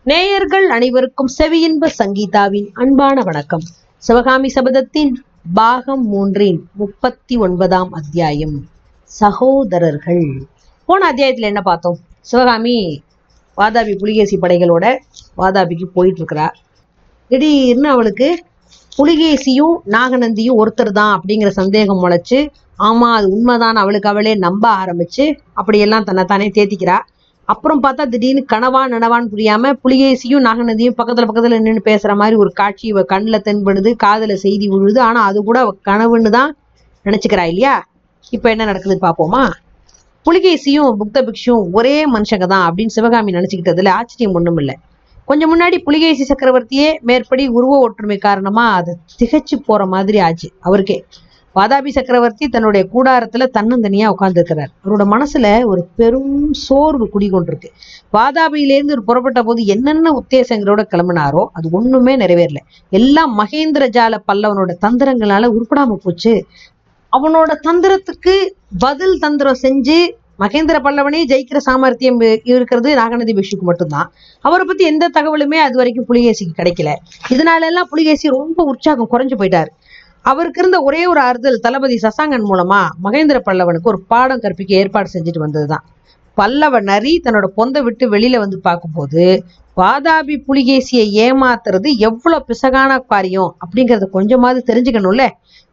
நேயர்கள் அனைவருக்கும் செவியின்ப சங்கீதாவின் அன்பான வணக்கம். சிவகாமி சபதத்தின் பாகம் 3 39ஆம் அத்தியாயம் சகோதரர்கள். போன அத்தியாயத்துல என்ன பார்த்தோம்? சிவகாமி வாதாபி புலிகேசி படைகளோட வாதாபிக்கு போயிட்டு இருக்கிறா. திடீர்னு அவளுக்கு புலிகேசியும் நாகநந்தியும் ஒருத்தர் தான் அப்படிங்கிற சந்தேகம் முளைச்சு, ஆமா அது உண்மைதான் அவளுக்கு அவளே நம்ப ஆரம்பிச்சு அப்படியெல்லாம் தன்னைத்தானே தேத்திக்கிறா. அப்புறம் பார்த்தா திடீர்னு கனவா நனவான்னு புரியாம புலிகேசியும் நாகநந்தியும் பக்கத்துல நின்று பேசுற மாதிரி ஒரு காட்சி இவ கண்ணுல தென்படுது, காதுல செய்தி விழுது. ஆனா அது கூட அவ கனவுன்னு தான் நினைச்சுக்கிறா இல்லையா? இப்ப என்ன நடக்குதுன்னு பாப்போமா? புலிகேசியும் புக்த பிக்ஷும் ஒரே மனுஷங்க தான் அப்படின்னு சிவகாமி நினைச்சுக்கிட்டதுல ஆச்சரியம் ஒண்ணும் இல்லை. கொஞ்சம் முன்னாடி புலிகேசி சக்கரவர்த்தியே மேற்படி உருவ ஒற்றுமை காரணமா அது திகைச்சு போற மாதிரி ஆச்சு அவருக்கே. வாதாபி சக்கரவர்த்தி தன்னுடைய கூடாரத்துல தன்னந்தனியா உட்கார்ந்து இருக்கிறார். அவரோட மனசுல ஒரு பெரும் சோர்வு குடிகொண்டிருக்கு. வாதாபியிலேருந்து புறப்பட்ட போது என்னென்ன உத்தேசங்களோட கிளம்பினாரோ அது ஒண்ணுமே நிறைவேறல. எல்லாம் மகேந்திர ஜால பல்லவனோட தந்திரங்களால உருப்படாம போச்சு. அவனோட தந்திரத்துக்கு பதில் தந்திரம் செஞ்சு மகேந்திர பல்லவனே ஜெயிக்கிற சாமர்த்தியம் இருக்கிறது நாகநந்தி பிக்ஷுக்கு மட்டும்தான். அவரை பத்தி எந்த தகவலுமே அது வரைக்கும் புலிகேசிக்கு கிடைக்கல. இதனால எல்லாம் புலிகேசி ரொம்ப உற்சாகம் குறைஞ்சு போயிட்டாரு. அவருக்கு இருந்த ஒரே ஒரு ஆறுதல் தளபதி சசாங்கன் மூலமா மகேந்திர பல்லவனுக்கு ஒரு பாடம் கற்பிக்க ஏற்பாடு செஞ்சுட்டு வந்ததுதான். பல்லவ நரி தன்னோட பொந்தை விட்டு வெளியில வந்து பார்க்கும்போது வாதாபி புலிகேசியை ஏமாத்துறது எவ்வளவு பிசகான காரியம் அப்படிங்கறத கொஞ்சமாவது தெரிஞ்சுக்கணும்ல.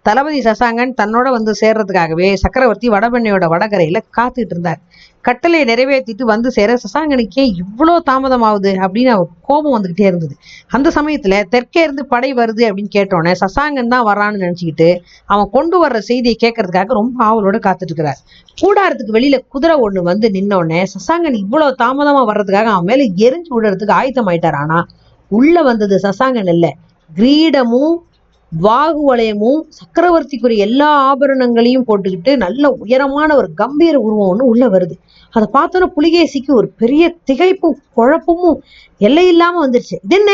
தளபதி சசாங்கன் தன்னோட வந்து சேர்றதுக்காகவே சக்கரவர்த்தி வடபெண்ணையோட வடகரையில காத்துக்கிட்டு இருந்தார். கட்டளையை நிறைவேற்றிட்டு வந்து சேர சசாங்கனுக்கே இவ்வளோ தாமதமாகுது அப்படின்னு அவர் கோபம் வந்துகிட்டே இருந்தது. அந்த சமயத்துல தெற்கே இருந்து படை வருது அப்படின்னு கேட்டோன்னே சசாங்கன் தான் வரான்னு நினைச்சுக்கிட்டு அவன் கொண்டு வர்ற செய்தியை கேட்கறதுக்காக ரொம்ப ஆவலோட காத்துட்டு இருக்கிறார். கூடாரத்துக்கு வெளியில குதிரை ஒண்ணு வந்து நின்னோடனே சசாங்கன் இவ்வளவு தாமதமா வர்றதுக்காக அவன் மேல எரிஞ்சு விடுறதுக்கு ஆயத்தம் ஆயிட்டார். ஆனா உள்ள வந்தது சசாங்கன் இல்ல, கிரீடமும் வாகு வளையமும் சக்கரவர்த்திக்குரிய எல்லா ஆபரணங்களையும் போட்டுக்கிட்டு நல்ல உயரமான ஒரு கம்பீர உருவம் ஒண்ணு உள்ள வருது. அதை பார்த்தோன்னா புலிகேசிக்கு ஒரு பெரிய திகைப்பும் குழப்பமும் எல்லையில்லாம வந்துருச்சு. இது என்ன,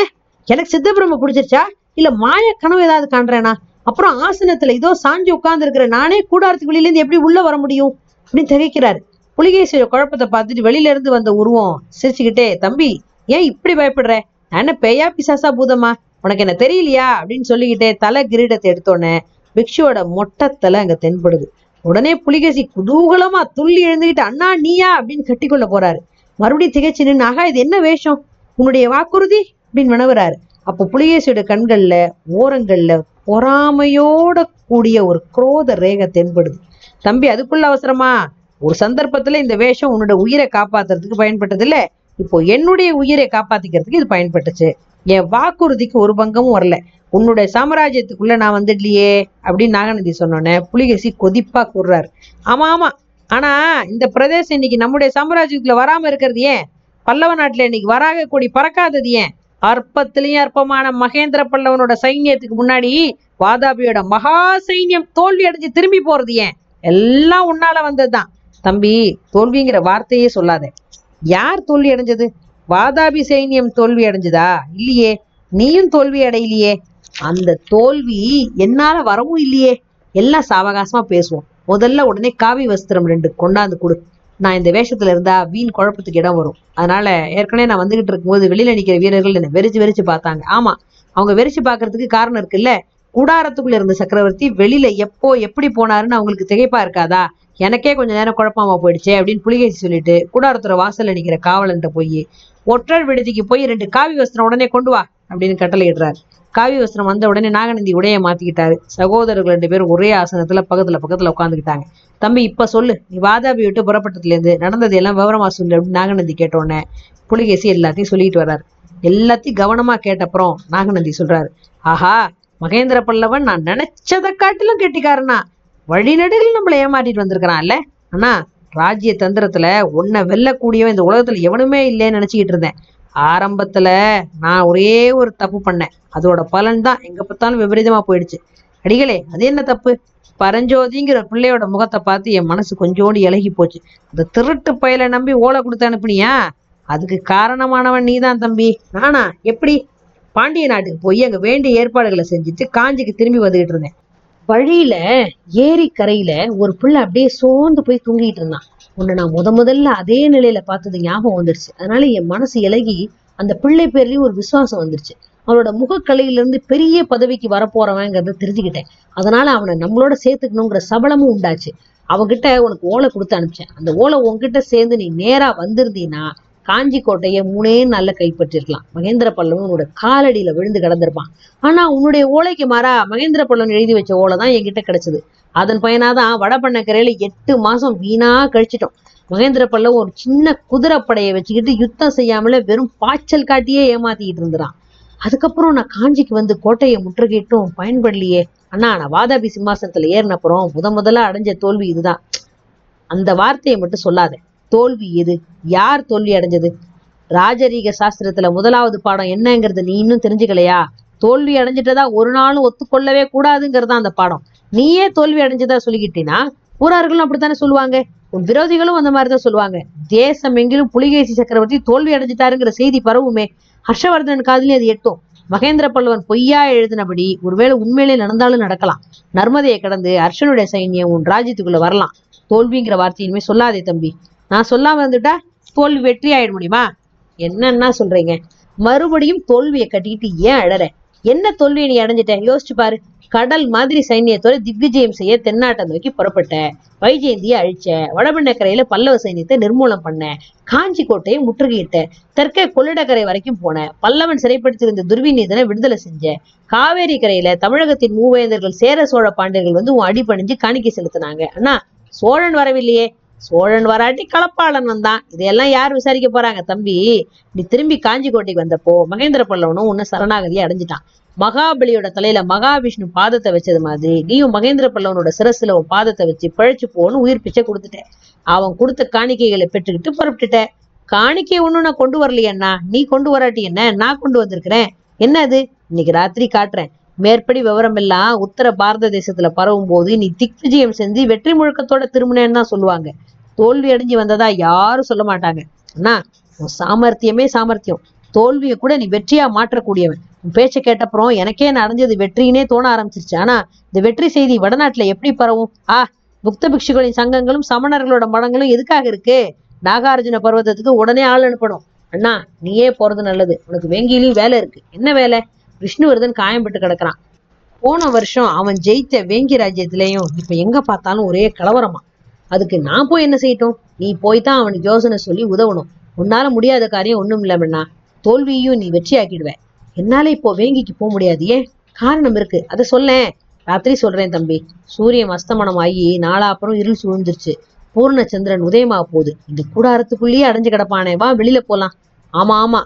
எனக்கு சித்தபிரம பிடிச்சிருச்சா இல்ல மாய கனவு ஏதாவது காண்றேனா? அப்புறம் ஆசனத்துல இதோ சாஞ்சி உட்கார்ந்து இருக்கிற நானே கூடாரத்துக்கு வெளியில இருந்து எப்படி உள்ள வர முடியும் அப்படின்னு திகைக்கிறாரு. புலிகேசியோட குழப்பத்தை பார்த்துட்டு வெளியில இருந்து வந்த உருவம் சிரிச்சுக்கிட்டே, தம்பி ஏன் இப்படி பயப்படுற? நான் என்ன பேயா பிசாசா பூதமா? உனக்கு என்ன தெரியலையா அப்படின்னு சொல்லிக்கிட்டே தலை கிரீடத்தை எடுத்தோன்னே பிக்ஷுவோட மொட்டத்தலை அங்க தென்படுது. உடனே புலிகேசி குதூகலமா துள்ளி எழுந்துகிட்டு, அண்ணா நீயா அப்படின்னு கட்டிக்கொள்ள போறாரு. மறுபடியும் திகைச்சு நின்று, ஆகா இது என்ன வேஷம், உன்னுடைய வாக்குறுதி அப்படின்னு வினவுறாரு. அப்போ புலிகேசியோட கண்கள்ல ஓரங்கள்ல பொறாமையோட கூடிய ஒரு குரோத ரேகை தென்படுது. தம்பி அதுக்குள்ள அவசரமா? ஒரு சந்தர்ப்பத்துல இந்த வேஷம் உன்னோட உயிரை காப்பாத்துறதுக்கு பயன்பட்டது இல்ல, இப்போ என்னுடைய உயிரை காப்பாத்திக்கிறதுக்கு இது பயன்பட்டுச்சு. என் வாக்குறுதிக்கு ஒரு பங்கமும் வரல. உன்னுடைய சாம்ராஜ்யத்துக்குள்ள நான் வந்துடலையே அப்படின்னு நாகநந்தி சொன்னோன்னே புலிகேசி கொதிப்பா கூறுறாரு. ஆமா ஆமா, ஆனா இந்த பிரதேசம் இன்னைக்கு நம்முடைய சாம்ராஜ்யத்துக்குள்ள வராம இருக்கிறது ஏன்? பல்லவ நாட்டுல இன்னைக்கு வராக கூடி பறக்காதது ஏன்? அற்பத்திலையும் அற்பமான மகேந்திர பல்லவனோட சைன்யத்துக்கு முன்னாடி வாதாபியோட மகா சைன்யம் தோல்வி அடைஞ்சு திரும்பி போறது ஏன்? எல்லாம் உன்னால வந்ததுதான். தம்பி தோல்விங்கிற வார்த்தையே சொல்லாத. யார் தோல்வி அடைஞ்சது? வாதாபி சைன்யம் தோல்வி அடைஞ்சதா? இல்லையே, நீயும் தோல்வி அடையிலையே. அந்த தோல்வி என்னால வரவும் இல்லையே. எல்லாம் சாவகாசமா பேசுவோம். முதல்ல உடனே காவி வஸ்திரம் 2 கொண்டாந்து கொடு. நான் இந்த வேஷத்துல இருந்தா வீண் குழப்பத்துக்கு இடம் வரும். அதனால ஏற்கனவே நான் வந்துகிட்டு இருக்கும்போது வெளியில நிக்கிற வீரர்கள் என்ன வெறிச்சு பார்த்தாங்க. ஆமா, அவங்க வெறிச்சு பாக்குறதுக்கு காரணம் இருக்குல்ல. கூடாரத்துக்குள்ள இருந்த சக்கரவர்த்தி வெளியில எப்போ எப்படி போனாருன்னு அவங்களுக்கு திகைப்பா இருக்காதா? எனக்கே கொஞ்ச நேரம் குழப்பமா போயிடுச்சே அப்படின்னு புலிகேசி சொல்லிட்டு கூடாரத்துற வாசல்ல நிக்கிற காவலன்ட்ட போய் ஒற்றர் விடுதிக்கு போய் 2 காவி வஸ்திரம் உடனே கொண்டு வா அப்படின்னு கட்டளை இடுறாரு. காவி வஸ்திரம் வந்த உடனே நாகநந்தி உடைய மாத்திக்கிட்டாரு. சகோதரர்கள் 2 பேரும் ஒரே ஆசனத்துல பக்கத்துல உட்காந்துக்கிட்டாங்க. தம்பி இப்ப சொல்லு, நீ வாதாபி விட்டு புறப்பட்டதுல இருந்து நடந்தது எல்லாம் விவரமா சொல்லு அப்படின்னு நாகநந்தி கேட்டோடனே புலிகேசி எல்லாத்தையும் சொல்லிட்டு வர்றாரு. எல்லாத்தையும் கவனமா கேட்டப்புறம் நாகநந்தி சொல்றாரு, ஆஹா மகேந்திர பல்லவன் நான் நினைச்சதை காட்டிலும் கெட்டிக்காரனா வழிநடுகள் நம்மளை ஏமாட்டிட்டு வந்திருக்கிறான்ல. ஆனா ராஜ்ய தந்திரத்துல உன்னை வெல்லக்கூடியவன் இந்த உலகத்துல எவனுமே இல்லைன்னு நினைச்சுக்கிட்டு இருந்தேன். ஆரம்பத்துல நான் ஒரே ஒரு தப்பு பண்ணேன், அதோட பலன் தான் எங்க பார்த்தாலும் விபரீதமா போயிடுச்சு. அடிகளே அது என்ன தப்பு? பரஞ்சோதிங்கிற பிள்ளையோட முகத்தை பார்த்து என் மனசு கொஞ்சோண்டு இலகி போச்சு. அந்த திருட்டு பயலை நம்பி ஓலை கொடுத்து அனுப்புனியா? அதுக்கு காரணமானவன் நீதான் தம்பி. நானா? எப்படி? பாண்டிய நாட்டுக்கு போய் அங்க வேண்டிய ஏற்பாடுகளை செஞ்சுட்டு காஞ்சிக்கு திரும்பி வந்துகிட்டு இருந்தேன். வழியில ஏரிக்கரையில ஒரு பிள்ளை அப்படியே சோர்ந்து போய் தூங்கிட்டு இருந்தான். உன்னை நான் முதல்ல அதே நிலையில பார்த்தது ஞாபகம் வந்துடுச்சு. அதனால என் மனசு இலகி அந்த பிள்ளை பேர்லயும் ஒரு விசுவாசம் வந்துருச்சு. அவனோட முகக்கலையிலிருந்து பெரிய பதவிக்கு வரப்போறவங்கிறத தெரிஞ்சுக்கிட்டேன். அதனால அவனை நம்மளோட சேர்த்துக்கணுங்கிற சபலமும் உண்டாச்சு. அவன்கிட்ட உனக்கு ஓலை கொடுத்து அனுப்பிச்சேன். அந்த ஓலை உன்கிட்ட சேர்ந்து நீ நேரா வந்திருந்தீன்னா காஞ்சி கோட்டையை 3 நாள்ல கைப்பற்றிருக்கலாம். மகேந்திர பல்லவன் உன்னோட காலடியில விழுந்து கிடந்திருப்பான். ஆனா உன்னுடைய ஓலைக்கு மாறா மகேந்திர பல்லவன் எழுதி வச்ச ஓலை தான் என்கிட்ட கிடைச்சது. அதன் பயனாதான் வடபண்ணக்கரையில 8 மாசம் வீணா கழிச்சிட்டோம். மகேந்திர பல்லவன் ஒரு சின்ன குதிரைப்படையை வச்சுக்கிட்டு யுத்தம் செய்யாமல வெறும் பாய்ச்சல் காட்டியே ஏமாத்திக்கிட்டு இருந்தான். அதுக்கப்புறம் நான் காஞ்சிக்கு வந்து கோட்டையை முற்றுகையிட்டும் பயன்படலையே. அண்ணா, நான் வாதாபி சிம்மாசனத்துல ஏறினப்புறம் முதல்ல அடைஞ்ச தோல்வி இதுதான். அந்த வார்த்தையை மட்டும் சொல்லாத. தோல்வி எது? யார் தோல்வி அடைஞ்சது? ராஜரீக சாஸ்திரத்துல முதலாவது பாடம் என்னங்கிறது நீ இன்னும் தெரிஞ்சுக்கலையா? தோல்வி அடைஞ்சிட்டதா ஒரு நாளும் ஒத்துக்கொள்ளவே கூடாதுங்கிறதா அந்த பாடம். நீயே தோல்வி அடைஞ்சதா சொல்லிக்கிட்டீங்கன்னா ஊரார்களும் அப்படித்தானே சொல்லுவாங்க. உன் விரோதிகளும் அந்த மாதிரிதான் சொல்லுவாங்க. தேசம் எங்கிலும் புலிகேசி சக்கரவர்த்தி தோல்வி அடைஞ்சிட்டாருங்கிற செய்தி பரவுமே. ஹர்ஷவர்தன் காதலையும் அது எட்டும். மகேந்திர பல்லவன் பொய்யா எழுதினபடி ஒருவேளை உண்மையிலே நடந்தாலும் நடக்கலாம். நர்மதையை கடந்து அர்ஷனுடைய சைன்யம் உன் ராஜ்யத்துக்குள்ள வரலாம். தோல்விங்கிற வார்த்தையுமே சொல்லாதே தம்பி. நான் சொல்லாம வந்துட்டா தோல்வி வெற்றி ஆயிட முடியுமா? என்னன்னா சொல்றீங்க? மறுபடியும் தோல்வியை கட்டிக்கிட்டு ஏன் அழற? என்ன தோல்வியை நீ அடைஞ்சிட்ட? யோசிச்சு பாரு. கடல் மாதிரி சைன்யத்தோட திக்விஜயம் செய்ய தென்னாட்டை நோக்கி புறப்பட்ட, வைஜெயந்தியை அழிச்ச, வடபண்ணக்கரையில பல்லவ சைன்யத்தை நிர்மூலம் பண்ண, காஞ்சி கோட்டையை முற்றுகையிட்ட, தெற்கே கொள்ளிடக்கரை வரைக்கும் போன, பல்லவன் சிறைப்படுத்தியிருந்த துர்விநீதனை விடுதலை செஞ்ச, காவேரி கரையில தமிழகத்தின் மூவேந்தர்கள் சேர சோழ பாண்டியர்கள் வந்து உன் அடிபணிஞ்சு காணிக்கை செலுத்தினாங்க. ஆனா சோழன் வரவில்லையே. சோழன் வராட்டி களப்பாளன் வந்தான். இதையெல்லாம் யார் விசாரிக்க போறாங்க தம்பி? நீ திரும்பி காஞ்சி கோட்டைக்கு வந்தப்போ மகேந்திர பல்லவனும் உன்ன சரணாகதியை அடைஞ்சிட்டான். மகாபலியோட தலையில மகாவிஷ்ணு பாதத்தை வச்சது மாதிரி நீயும் மகேந்திர பல்லவனோட சிரசுல உன் பாதத்தை வச்சு பிழைச்சு போன்னு உயிர் பிச்சை கொடுத்துட்ட. அவன் கொடுத்த காணிக்கைகளை பெற்றுக்கிட்டு புறப்பட்டுட்ட. காணிக்கை ஒண்ணும் நான் கொண்டு வரலையண்ணா. நீ கொண்டு வராட்டி என்ன, நான் கொண்டு வந்திருக்கிறேன். என்ன அது? இன்னைக்கு ராத்திரி காட்டுறேன். மேற்படி விவரம் எல்லாம் உத்தர பாரத தேசத்துல பரவும் போது நீ திக்விஜயம் செஞ்சு வெற்றி முழக்கத்தோட திரும்பினேன்னு தான் சொல்லுவாங்க. தோல்வி அடைஞ்சு வந்ததா யாரும் சொல்ல மாட்டாங்க. அண்ணா, உன் சாமர்த்தியமே சாமர்த்தியம். தோல்வியை கூட நீ வெற்றியா மாற்றக்கூடியவன். உன் பேச்சை கேட்டப்புறம் எனக்கே நான் அடைஞ்சது வெற்றினே தோண ஆரம்பிச்சிருச்சு. ஆனா இந்த வெற்றி செய்தி வடநாட்டுல எப்படி பரவும்? புக்த பிக்ஷுகளின் சங்கங்களும் சமணர்களோட மடங்களும் எதுக்காக இருக்கு? நாகார்ஜுன பர்வதத்துக்கு உடனே ஆள் அனுப்பணும். அண்ணா, நீயே போறது நல்லது. உனக்கு வேங்கியிலையும் வேலை இருக்கு. என்ன வேலை? விஷ்ணுவர்தன் காயம்பட்டு கிடக்குறான். போன வருஷம் அவன் ஜெயித்த வேங்கி ராஜ்யத்திலையும் இப்ப எங்க பார்த்தாலும் ஒரே கலவரமா. அதுக்கு நான் போய் என்ன செய்யட்டும்? நீ போய்தான் அவனுக்கு யோசனை சொல்லி உதவணும். உன்னால முடியாத காரியம் ஒண்ணும் இல்லைன்னா தோல்வியையும் நீ வெற்றி ஆக்கிடுவ. என்னால இப்போ வேங்கிக்கு போக முடியாது. ஏன்? காரணம் இருக்கு. அதை சொல்லேன். ராத்திரி சொல்றேன் தம்பி. சூரியன் அஸ்தமனம் ஆகி நாளா அப்புறம் இருள் சூழ்ந்துருச்சு. பூர்ண சந்திரன் உதயமாக போகுது. இந்த கூடாரத்துக்குள்ளேயே அடைஞ்சு கிடப்பானே, வா வெளியில போலாம். ஆமா,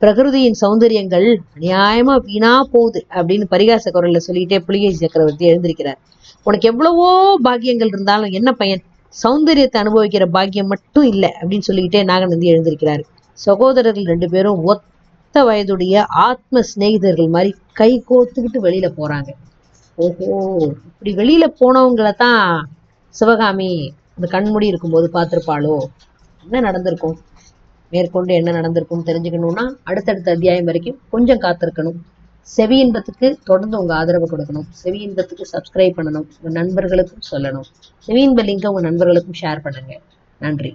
பிரகிருதியின் சௌந்தரியங்கள் அநியாயமா வீணா போகுது அப்படின்னு பரிகாச குரல்ல சொல்லிட்டே புலிகேசி சக்கரவர்த்தி எழுந்திருக்கிறார். உனக்கு எவ்வளவோ பாக்கியங்கள் இருந்தாலும் என்ன பயன்? சௌந்தரியத்தை அனுபவிக்கிற பாக்கியம் மட்டும் இல்லை அப்படின்னு சொல்லிக்கிட்டே நாகநந்தி எழுந்திருக்கிறாரு. சகோதரர்கள் 2 பேரும் ஒத்த வயதுடைய ஆத்ம சிநேகிதர்கள் மாதிரி கை கோத்துக்கிட்டு வெளியில போறாங்க. ஓஹோ, இப்படி வெளியில போனவங்களை தான் சிவகாமி அந்த கண்மூடி இருக்கும்போது பார்த்திருப்பாளோ? என்ன நடந்திருக்கும்? மேற்கொண்டு என்ன நடந்திருக்கும் தெரிஞ்சுக்கணும்னா அடுத்தடுத்த அத்தியாயம் வரைக்கும் கொஞ்சம் காத்திருக்கணும். செவி இன்பத்துக்கு தொடர்ந்து உங்க ஆதரவு கொடுக்கணும். செவி இன்பத்துக்கு சப்ஸ்கிரைப் பண்ணணும். உங்க நண்பர்களுக்கும் சொல்லணும். செவி இன்ப லிங்கை உங்க நண்பர்களுக்கும் ஷேர் பண்ணுங்க. நன்றி.